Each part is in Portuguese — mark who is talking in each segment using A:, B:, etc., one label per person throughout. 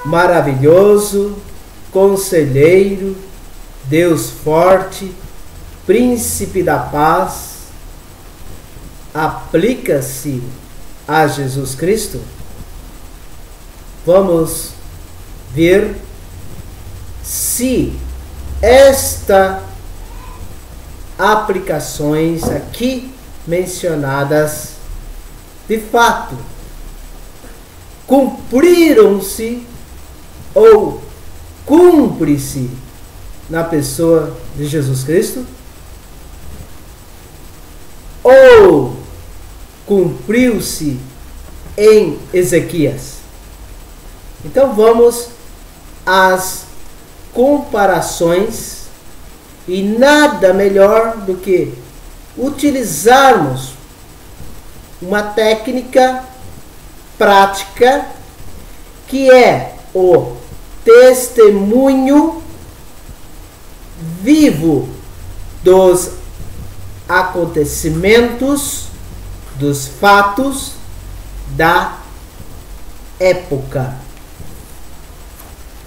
A: maravilhoso, conselheiro, Deus forte, príncipe da paz, aplica-se a Jesus Cristo? Vamos ver se estas aplicações aqui mencionadas de fato cumpriram-se ou cumpre-se na pessoa de Jesus Cristo, ou cumpriu-se em Ezequias. Então vamos às comparações, e nada melhor do que utilizarmos uma técnica prática que é o testemunho vivo dos acontecimentos, dos fatos da época.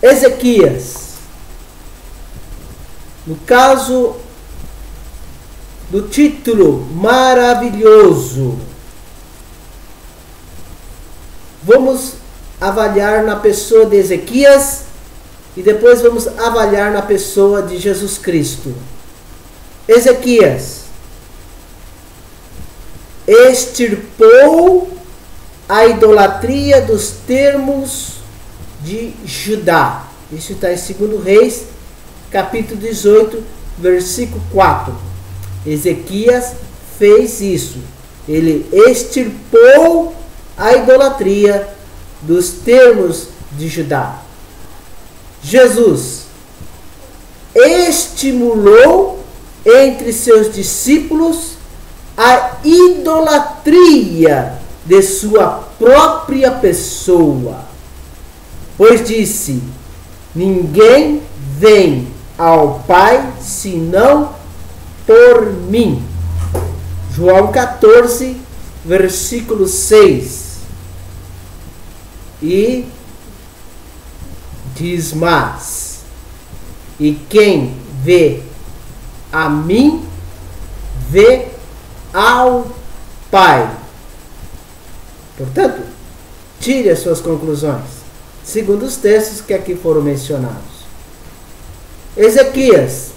A: Ezequias, no caso do título maravilhoso, vamos avaliar na pessoa de Ezequias e depois vamos avaliar na pessoa de Jesus Cristo. Ezequias extirpou a idolatria dos termos de Judá. Isso está em 2 Reis, capítulo 18, versículo 4. Ezequias fez isso. Ele extirpou a idolatria dos termos de Judá. Jesus estimulou entre seus discípulos a idolatria de sua própria pessoa, pois disse: ninguém vem ao Pai senão por mim. João 14, versículo 6. E diz mais: e quem vê a mim, vê ao Pai. Portanto, tire as suas conclusões, segundo os textos que aqui foram mencionados. Ezequias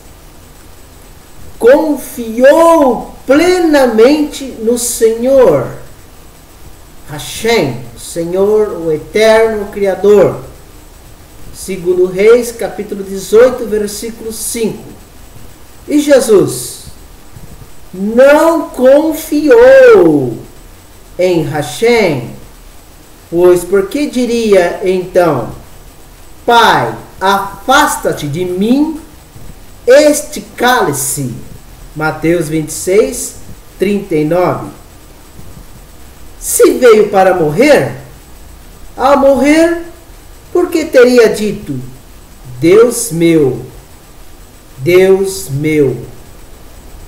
A: confiou plenamente no Senhor, Hashem, o Senhor, o Eterno, o Criador. 2 Reis, capítulo 18, versículo 5. E Jesus não confiou em Hashem, pois porque diria então: Pai, afasta-te de mim este cálice. Mateus 26, 39. Se veio para morrer, ao morrer, porque teria dito: Deus meu,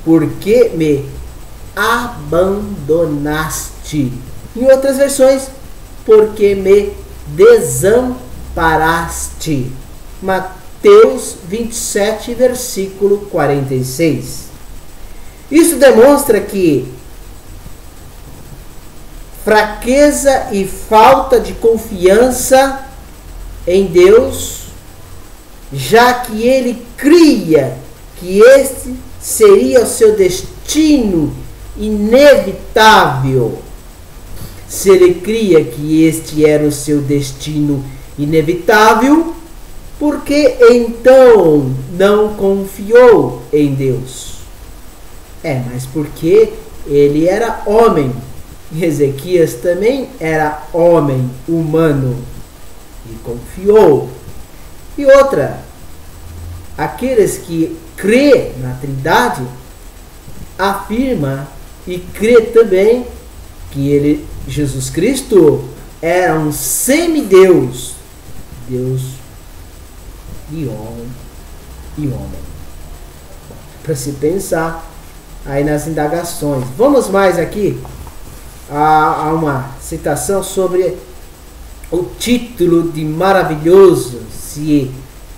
A: por que me abandonaste? Em outras versões, porque me desamparaste. Mateus 27, versículo 46. Isso demonstra que fraqueza e falta de confiança em Deus, já que ele cria que este seria o seu destino inevitável. Se ele cria que este era o seu destino inevitável, por que então não confiou em Deus? Mas porque ele era homem. Ezequias também era homem, humano, e confiou. E outra, aqueles que crê na Trindade afirma e crê também que ele, Jesus Cristo, era um semideus, Deus e homem. Para se pensar aí nas indagações. Vamos mais aqui a uma citação sobre o título de maravilhoso, se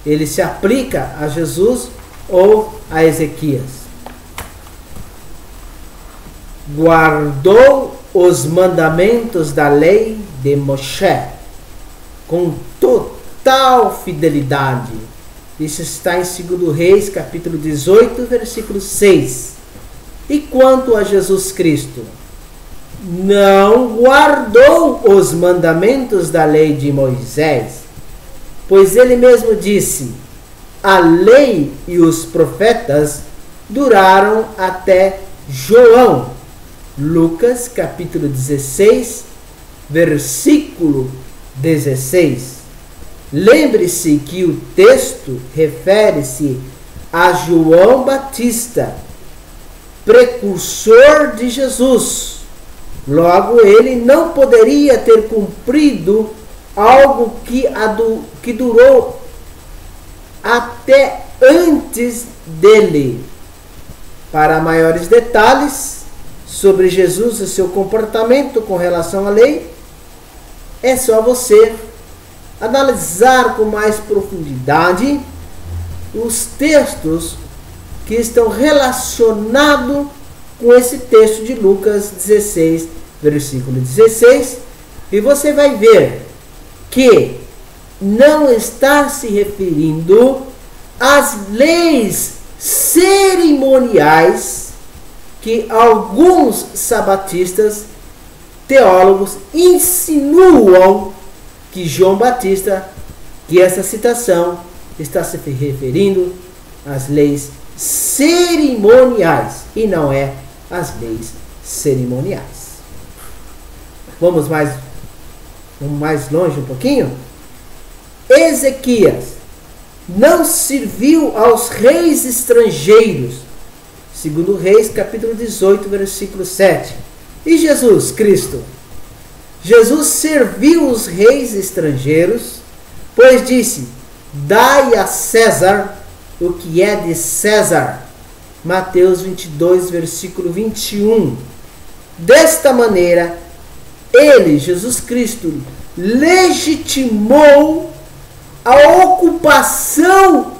A: ele se aplica a Jesus ou a Ezequias. Guardou os mandamentos da lei de Moshe com total fidelidade. Isso está em 2 Reis, capítulo 18, versículo 6. E quanto a Jesus Cristo? Não guardou os mandamentos da lei de Moisés, pois ele mesmo disse: a lei e os profetas duraram até João. Lucas capítulo 16, versículo 16. Lembre-se que o texto refere-se a João Batista, precursor de Jesus. Logo, ele não poderia ter cumprido algo que durou até antes dele. Para maiores detalhes sobre Jesus e seu comportamento com relação à lei, é só você analisar com mais profundidade os textos que estão relacionados com esse texto de Lucas 16, versículo 16, e você vai ver que não está se referindo às leis cerimoniais que alguns sabatistas teólogos insinuam que João Batista, que essa citação está se referindo às leis cerimoniais e não é às leis cerimoniais. Vamos mais longe um pouquinho? Ezequias não serviu aos reis estrangeiros. 2 Reis, capítulo 18, versículo 7. E Jesus Cristo? Jesus serviu os reis estrangeiros, pois disse: dai a César o que é de César. Mateus 22, versículo 21. Desta maneira, ele, Jesus Cristo, legitimou a ocupação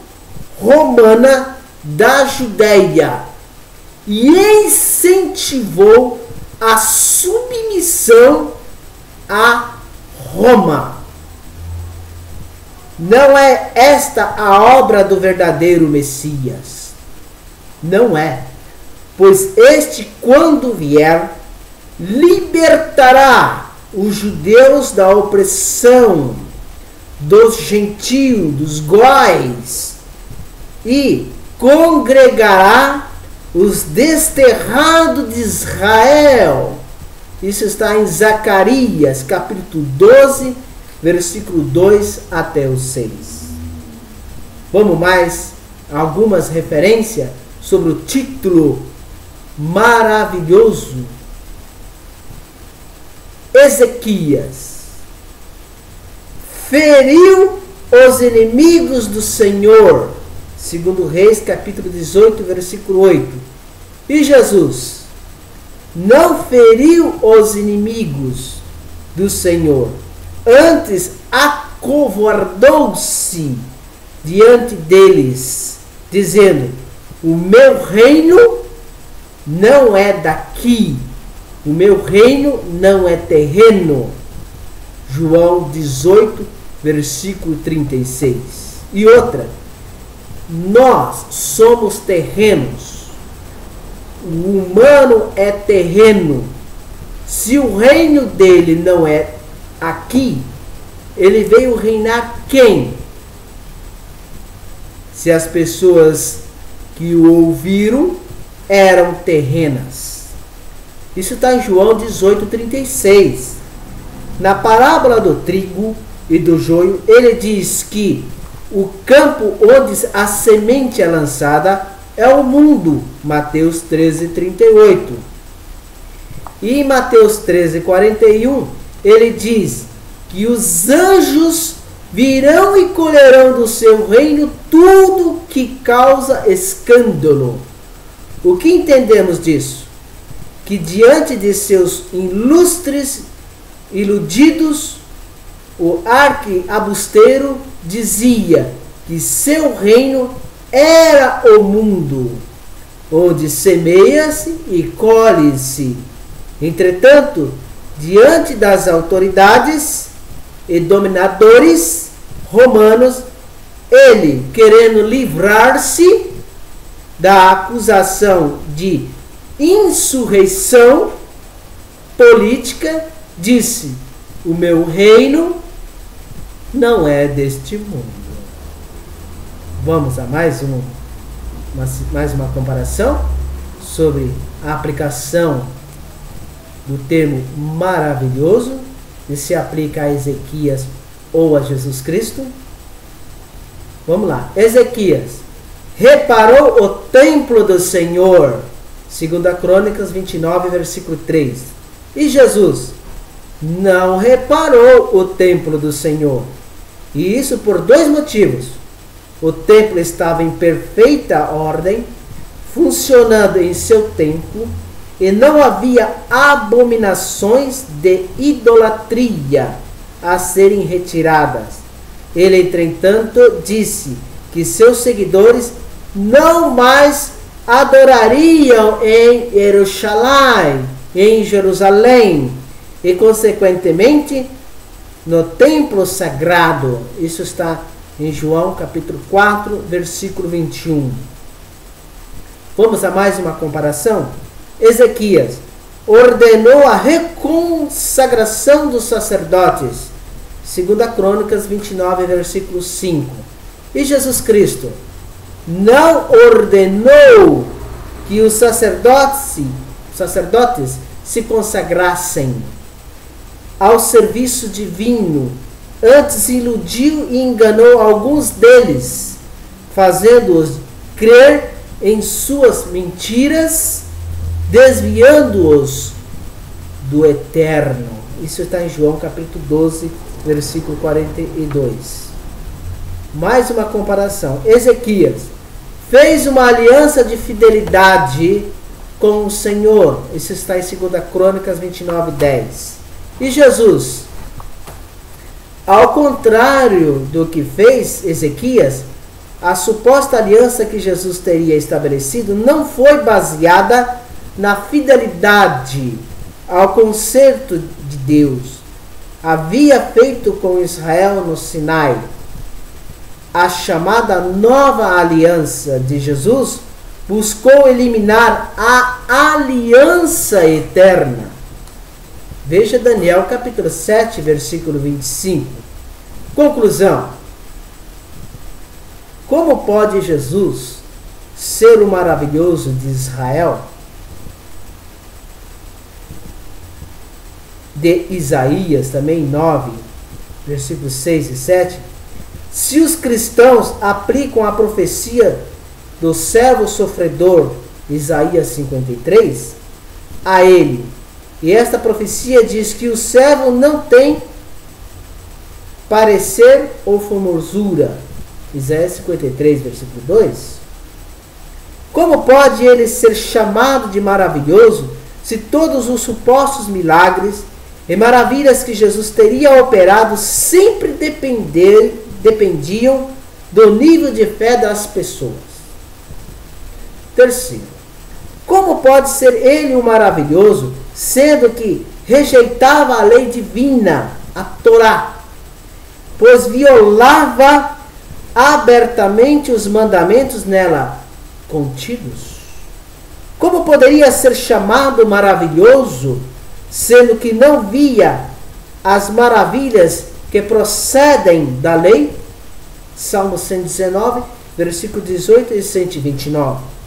A: romana da Judéia e incentivou a submissão a Roma. Não é esta a obra do verdadeiro Messias. Não é. Pois este, quando vier, libertará os judeus da opressão dos gentios, dos góis, e congregará os desterrados de Israel. Isso está em Zacarias, capítulo 12, versículo 2 até o 6. Vamos mais algumas referências sobre o título maravilhoso. Ezequias feriu os inimigos do Senhor. 2 Reis, capítulo 18, versículo 8. E Jesus não feriu os inimigos do Senhor, antes acovardou-se diante deles, dizendo: o meu reino não é daqui, o meu reino não é terreno. João 18, versículo 36. E outra: nós somos terrenos. O humano é terreno. Se o reino dele não é aqui, ele veio reinar quem? Se as pessoas que o ouviram eram terrenas. Isso está em João 18:36. Na parábola do trigo e do joio, ele diz que o campo onde a semente é lançada é o mundo. Mateus 13:38. E em Mateus 13:41, ele diz que os anjos virão e colherão do seu reino tudo que causa escândalo. O que entendemos disso? Que diante de seus ilustres iludidos, o arquiabusteiro dizia que seu reino era o mundo, onde semeia-se e colhe-se. Entretanto, diante das autoridades e dominadores romanos, ele, querendo livrar-se da acusação de insurreição política, disse: o meu reino não é deste mundo. Vamos a mais uma comparação sobre a aplicação do termo maravilhoso, que se aplica a Ezequias ou a Jesus Cristo. Vamos lá. Ezequias reparou o templo do Senhor, 2 Crônicas 29, versículo 3. E Jesus não reparou o templo do Senhor. E isso por dois motivos. O templo estava em perfeita ordem, funcionando em seu tempo, e não havia abominações de idolatria a serem retiradas. Ele, entretanto, disse que seus seguidores não mais adorariam em Jerusalém, e consequentemente no templo sagrado. Isso está em João capítulo 4, versículo 21. Vamos a mais uma comparação? Ezequias ordenou a reconsagração dos sacerdotes, 2 Crônicas 29, versículo 5. E Jesus Cristo não ordenou que os sacerdotes se consagrassem ao serviço divino. Antes iludiu e enganou alguns deles, fazendo-os crer em suas mentiras, desviando-os do eterno. Isso está em João capítulo 12, versículo 42. Mais uma comparação. Ezequias fez uma aliança de fidelidade com o Senhor. Isso está em 2 Crônicas 29, 10. E Jesus, ao contrário do que fez Ezequias, a suposta aliança que Jesus teria estabelecido não foi baseada na fidelidade ao concerto de Deus. Havia feito com Israel no Sinai. A chamada nova aliança de Jesus buscou eliminar a aliança eterna. Veja Daniel capítulo 7, versículo 25. Conclusão. Como pode Jesus ser o maravilhoso de Israel? De Isaías, também 9, versículos 6 e 7. Se os cristãos aplicam a profecia do servo sofredor, Isaías 53, a ele, e esta profecia diz que o servo não tem parecer ou formosura, Isaías 53, versículo 2. Como pode ele ser chamado de maravilhoso se todos os supostos milagres e maravilhas que Jesus teria operado sempre dependiam do nível de fé das pessoas? Terceiro, como pode ser ele um maravilhoso, sendo que rejeitava a lei divina, a Torá, pois violava abertamente os mandamentos nela contidos? Como poderia ser chamado maravilhoso, sendo que não via as maravilhas que procedem da lei? Salmo 119, versículo 18 e 129.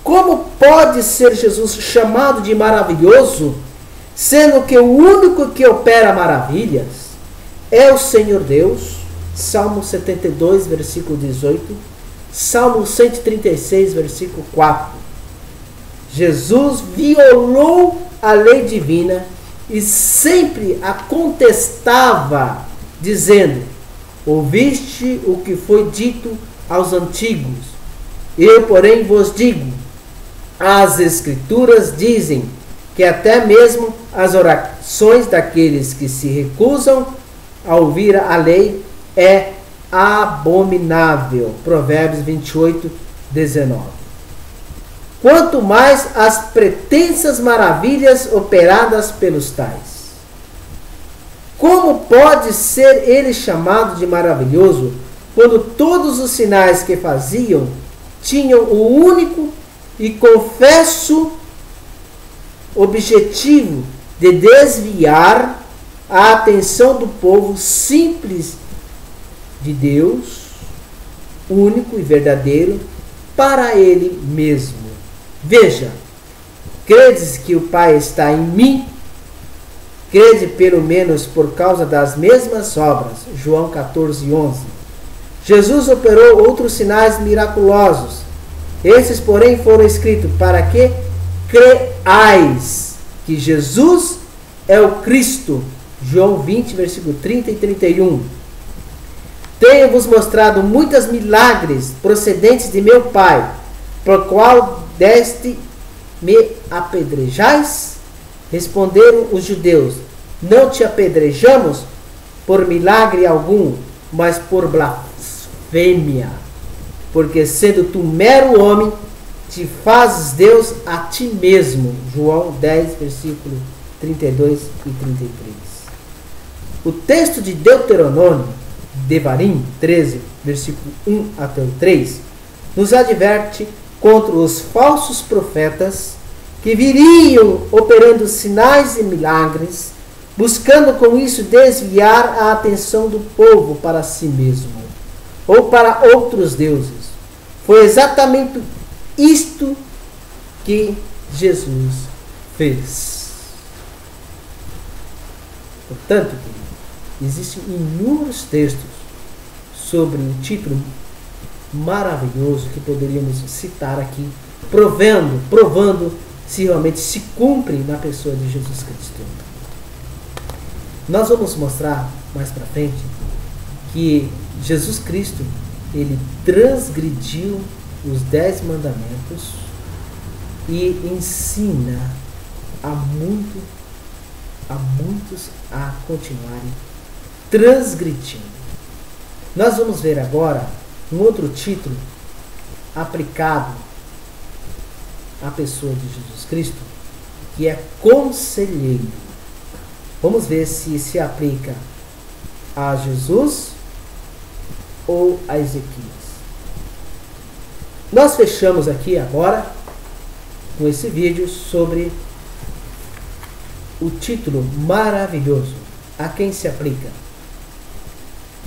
A: Como pode ser Jesus chamado de maravilhoso, sendo que o único que opera maravilhas é o Senhor Deus? Salmo 72, versículo 18. Salmo 136, versículo 4. Jesus violou a lei divina e sempre a contestava, dizendo: ouviste o que foi dito aos antigos, eu, porém, vos digo, as Escrituras dizem que até mesmo as orações daqueles que se recusam a ouvir a lei é abominável. Provérbios 28, 19. Quanto mais as pretensas maravilhas operadas pelos tais. Como pode ser ele chamado de maravilhoso, quando todos os sinais que faziam tinham o único e confesso objetivo de desviar a atenção do povo simples de Deus, único e verdadeiro, para ele mesmo? Veja, credes que o Pai está em mim? Crede pelo menos por causa das mesmas obras. João 14, 11. Jesus operou outros sinais miraculosos. Esses, porém, foram escritos para que creais que Jesus é o Cristo. João 20, versículo 30 e 31. Tenho-vos mostrado muitos milagres procedentes de meu Pai, por qual deste me apedrejais? Responderam os judeus: não te apedrejamos por milagre algum, mas por blasfêmia, porque sendo tu mero homem, te fazes Deus a ti mesmo. João 10, versículo 32 e 33. O texto de Deuteronômio, Devarim 13, versículo 1 até o 3, nos adverte contra os falsos profetas que viriam operando sinais e milagres, buscando com isso desviar a atenção do povo para si mesmo ou para outros deuses. Foi exatamente isto que Jesus fez. Portanto, existem inúmeros textos sobre o título maravilhoso que poderíamos citar aqui, provando se realmente se cumpre na pessoa de Jesus Cristo. Nós vamos mostrar mais para frente que Jesus Cristo, ele transgrediu os 10 mandamentos e ensina a muitos a continuarem transgredindo. Nós vamos ver agora um outro título aplicado à pessoa de Jesus Cristo, que é conselheiro. Vamos ver se se aplica a Jesus ou a Ezequias. Nós fechamos aqui agora com esse vídeo sobre o título maravilhoso. A quem se aplica?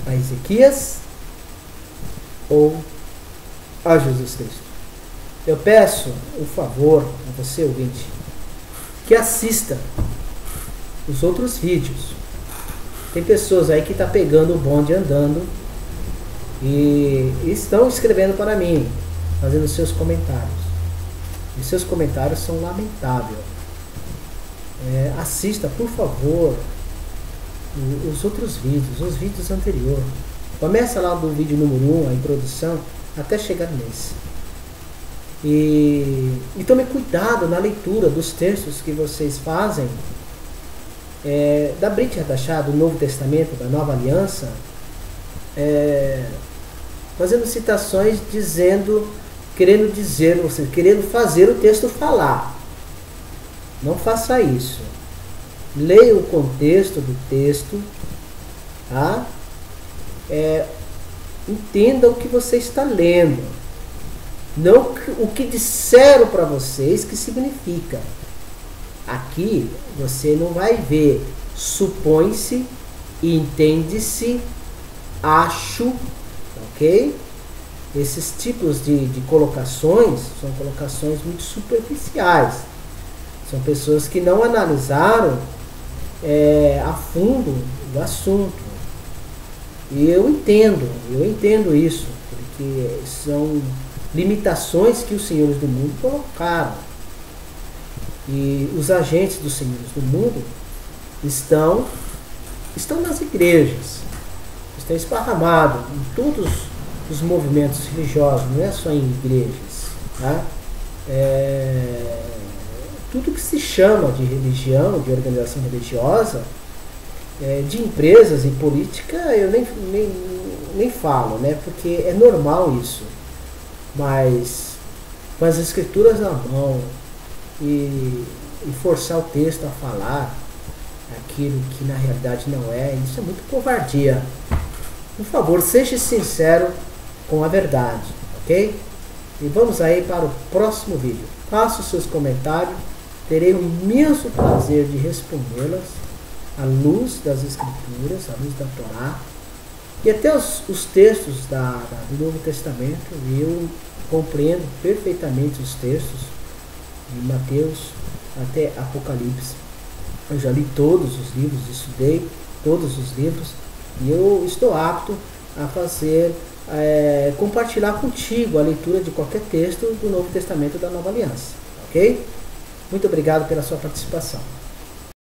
A: A Ezequias ou a Jesus Cristo? Eu peço o favor a você, ouvinte, que assista os outros vídeos. Tem pessoas aí que estão pegando o bonde andando e estão escrevendo para mim, fazendo seus comentários. E seus comentários são lamentáveis. Assista, por favor, os outros vídeos, os vídeos anteriores. Começa lá do vídeo número 1, a introdução, até chegar nesse. E tome cuidado na leitura dos textos que vocês fazem da Brit Hadashah, do Novo Testamento, da Nova Aliança, fazendo citações querendo fazer o texto falar. Não faça isso. Leia o contexto do texto, tá? Entenda o que você está lendo, não o que disseram para vocês que significa. Aqui você não vai ver supõe-se, entende-se, acho, ok? Esses tipos de colocações são colocações muito superficiais. São pessoas que não analisaram a fundo o assunto. E eu entendo isso, porque são limitações que os senhores do mundo colocaram. E os agentes dos senhores do mundo estão nas igrejas, estão esparramados em todos os movimentos religiosos, não é só em igrejas, tá? Tudo que se chama de religião, de organização religiosa, De empresas e política eu nem falo, né? Porque é normal isso. Mas com as escrituras na mão e forçar o texto a falar aquilo que na realidade não é, isso é muito covardia. Por favor, seja sincero com a verdade, ok? E vamos aí para o próximo vídeo. Faça os seus comentários, terei um imenso prazer de respondê-las à luz das Escrituras, à luz da Torá, e até os textos do Novo Testamento. Eu compreendo perfeitamente os textos de Mateus até Apocalipse. Eu já li todos os livros, estudei todos os livros, e eu estou apto a fazer, compartilhar contigo a leitura de qualquer texto do Novo Testamento da Nova Aliança, ok? Muito obrigado pela sua participação.